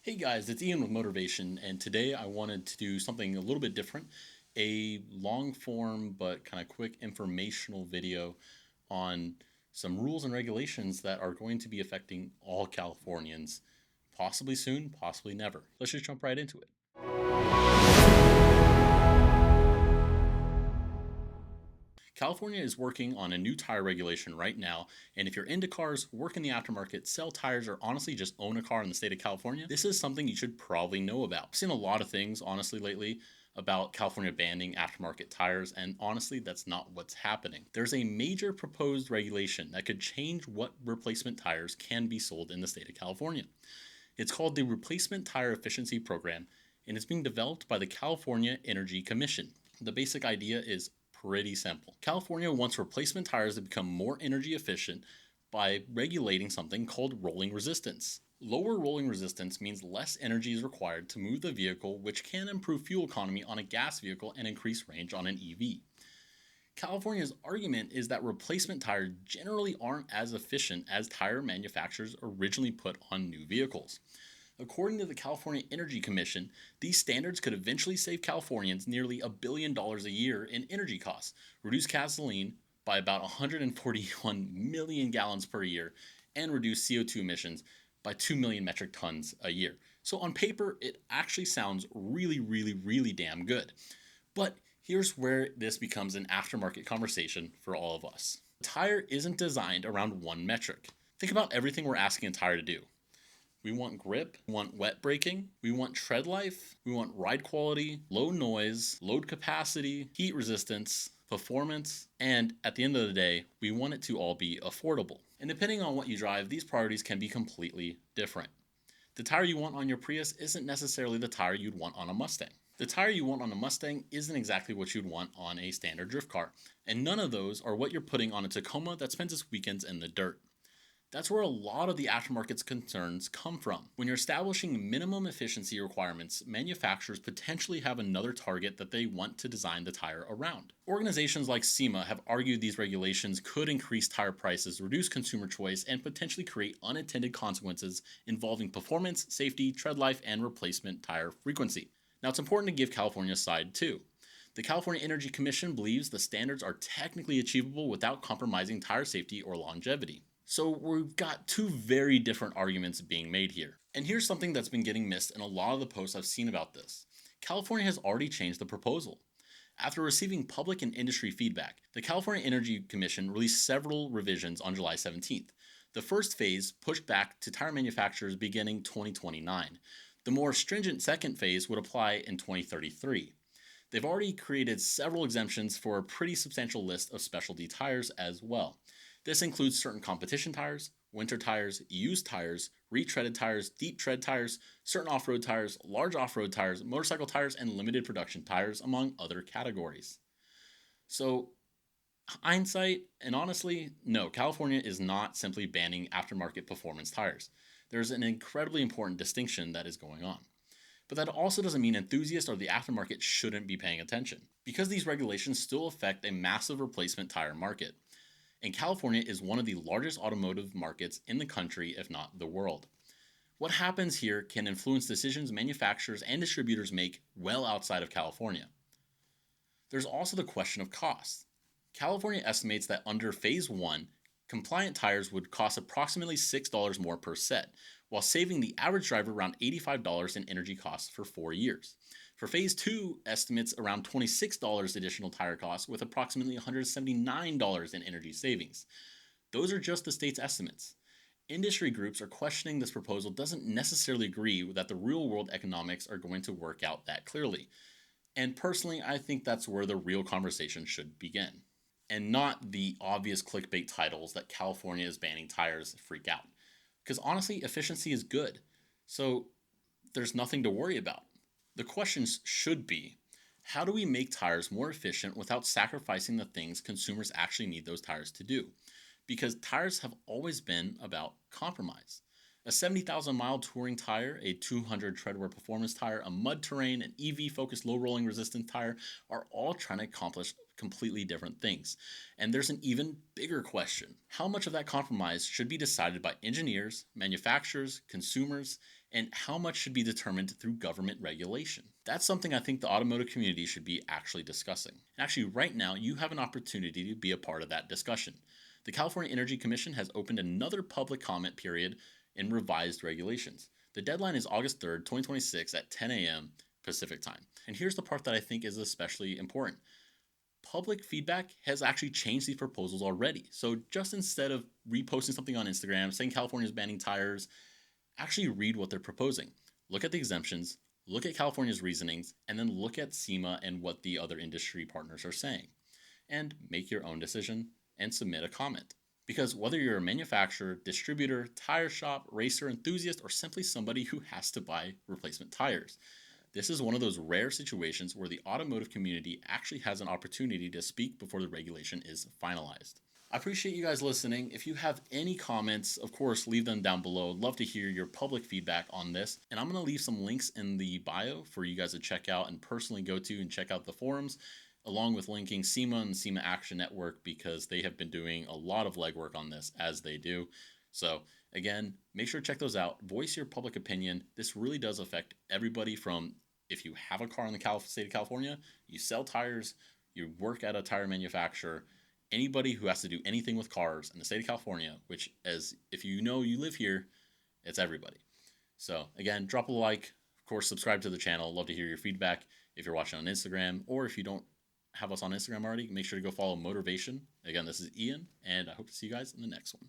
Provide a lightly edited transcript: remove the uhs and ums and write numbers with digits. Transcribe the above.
Hey guys, it's Ian with Motorvation, and today I wanted to do something a little bit different, a long form but kind of quick informational video on some rules and regulations that are going to be affecting all Californians, possibly soon, possibly never. Let's just jump right into it. California is working on a new tire regulation right now, and if you're into cars, work in the aftermarket, sell tires, or honestly just own a car in the state of California, this is something you should probably know about. I've seen a lot of things, honestly, lately about California banning aftermarket tires, and honestly, that's not what's happening. There's a major proposed regulation that could change what replacement tires can be sold in the state of California. It's called the Replacement Tire Efficiency Program, and it's being developed by the California Energy Commission. The basic idea is pretty simple. California wants replacement tires to become more energy efficient by regulating something called rolling resistance. Lower rolling resistance means less energy is required to move the vehicle, which can improve fuel economy on a gas vehicle and increase range on an EV. California's argument is that replacement tires generally aren't as efficient as tire manufacturers originally put on new vehicles. According to the California Energy Commission, these standards could eventually save Californians nearly $1 billion a year in energy costs, reduce gasoline by about 141 million gallons per year, and reduce CO2 emissions by 2 million metric tons a year. So on paper, it actually sounds really damn good. But here's where this becomes an aftermarket conversation for all of us. A tire isn't designed around one metric. Think about everything we're asking a tire to do. We want grip, we want wet braking, we want tread life, we want ride quality, low noise, load capacity, heat resistance, performance, and at the end of the day, we want it to all be affordable. And depending on what you drive, these priorities can be completely different. The tire you want on your Prius isn't necessarily the tire you'd want on a Mustang. The tire you want on a Mustang isn't exactly what you'd want on a standard drift car, and none of those are what you're putting on a Tacoma that spends its weekends in the dirt. That's where a lot of the aftermarket's concerns come from. When you're establishing minimum efficiency requirements, manufacturers potentially have another target that they want to design the tire around. Organizations like SEMA have argued these regulations could increase tire prices, reduce consumer choice, and potentially create unintended consequences involving performance, safety, tread life, and replacement tire frequency. Now, it's important to give California's side too. The California Energy Commission believes the standards are technically achievable without compromising tire safety or longevity. So we've got two very different arguments being made here. And here's something that's been getting missed in a lot of the posts I've seen about this. California has already changed the proposal. After receiving public and industry feedback, the California Energy Commission released several revisions on July 17th. The first phase pushed back to tire manufacturers beginning 2029. The more stringent second phase would apply in 2033. They've already created several exemptions for a pretty substantial list of specialty tires as well. This includes certain competition tires, winter tires, used tires, retreaded tires, deep tread tires, certain off-road tires, large off-road tires, motorcycle tires, and limited production tires, among other categories. So, hindsight, and honestly, no, California is not simply banning aftermarket performance tires. There's an incredibly important distinction that is going on. But that also doesn't mean enthusiasts or the aftermarket shouldn't be paying attention, because these regulations still affect a massive replacement tire market. And California is one of the largest automotive markets in the country, if not the world. What happens here can influence decisions manufacturers and distributors make well outside of California. There's also the question of cost. California estimates that under Phase 1, compliant tires would cost approximately $6 more per set, while saving the average driver around $85 in energy costs for 4 years. For Phase 2, estimates around $26 additional tire costs with approximately $179 in energy savings. Those are just the state's estimates. Industry groups are questioning this proposal doesn't necessarily agree that the real-world economics are going to work out that clearly. And personally, I think that's where the real conversation should begin. And not the obvious clickbait titles that California is banning tires freak out. Because honestly, efficiency is good. So there's nothing to worry about. The questions should be, how do we make tires more efficient without sacrificing the things consumers actually need those tires to do? Because tires have always been about compromise. A 70,000 mile touring tire, a 200 treadwear performance tire, a mud terrain, an EV focused low rolling resistance tire are all trying to accomplish completely different things. And there's an even bigger question. How much of that compromise should be decided by engineers, manufacturers, consumers, and how much should be determined through government regulation. That's something I think the automotive community should be actually discussing. And actually, right now, you have an opportunity to be a part of that discussion. The California Energy Commission has opened another public comment period in revised regulations. The deadline is August 3rd, 2026 at 10 a.m. Pacific time. And here's the part that I think is especially important. Public feedback has actually changed these proposals already. So just instead of reposting something on Instagram saying California is banning tires, actually read what they're proposing. Look at the exemptions, look at California's reasonings, and then look at SEMA and what the other industry partners are saying. And make your own decision and submit a comment. Because whether you're a manufacturer, distributor, tire shop, racer enthusiast, or simply somebody who has to buy replacement tires, this is one of those rare situations where the automotive community actually has an opportunity to speak before the regulation is finalized. I appreciate you guys listening. If you have any comments, of course, leave them down below. I'd love to hear your public feedback on this. And I'm going to leave some links in the bio for you guys to check out and personally go to and check out the forums, along with linking SEMA and the SEMA Action Network because they have been doing a lot of legwork on this as they do. So again, make sure to check those out. Voice your public opinion. This really does affect everybody from if you have a car in the state of California, you sell tires, you work at a tire manufacturer, anybody who has to do anything with cars in the state of California, which as if you know you live here, it's everybody. So again, drop a like, of course, subscribe to the channel. Love to hear your feedback if you're watching on Instagram, or if you don't have us on Instagram already, make sure to go follow Motorvation. Again, this is Ian, and I hope to see you guys in the next one.